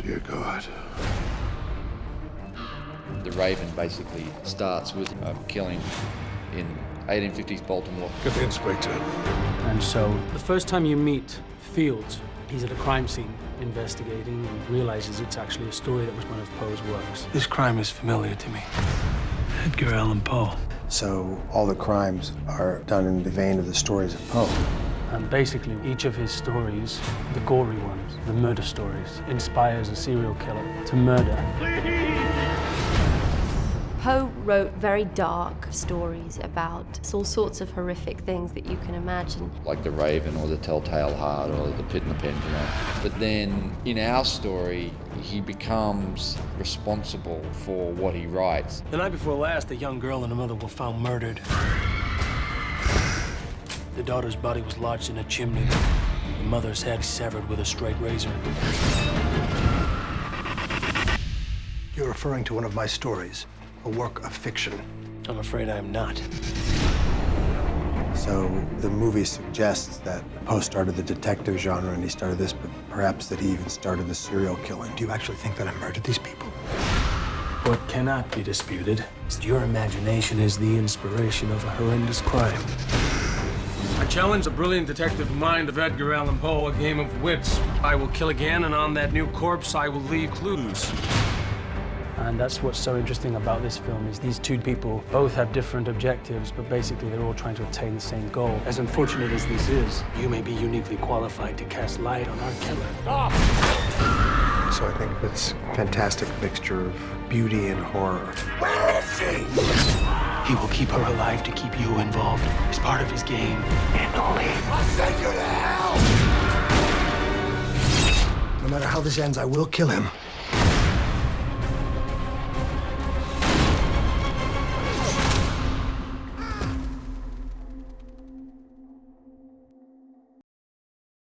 Dear God. The Raven basically starts with a killing in 1850s Baltimore. Get the inspector. And so, the first time you meet Fields, he's at a crime scene investigating and realizes it's actually a story that was one of Poe's works. This crime is familiar to me. Edgar Allan Poe. So all the crimes are done in the vein of the stories of Poe. And basically, each of his stories, the gory ones, the murder stories, inspires a serial killer to murder. Poe wrote very dark stories about all sorts of horrific things that you can imagine. Like The Raven or The Telltale Heart or The Pit and the Pendulum. But then in our story, he becomes responsible for what he writes. The night before last, a young girl and her mother were found murdered. The daughter's body was lodged in a chimney. The mother's head severed with a straight razor. You're referring to one of my stories, a work of fiction. I'm afraid I am not. So the movie suggests that Poe started the detective genre and he started this, but perhaps that he even started the serial killing. Do you actually think that I murdered these people? What cannot be disputed is that your imagination is the inspiration of a horrendous crime. I challenge the brilliant detective mind of Edgar Allan Poe, a game of wits. I will kill again, and on that new corpse, I will leave clues. And that's what's so interesting about this film is these two people both have different objectives, but basically they're all trying to attain the same goal. As unfortunate as this is, you may be uniquely qualified to cast light on our killer. So I think it's a fantastic mixture of beauty and horror. Where is she? He will keep her alive to keep you involved. It's part of his game. And only. I'll send you to hell! No matter how this ends, I will kill him.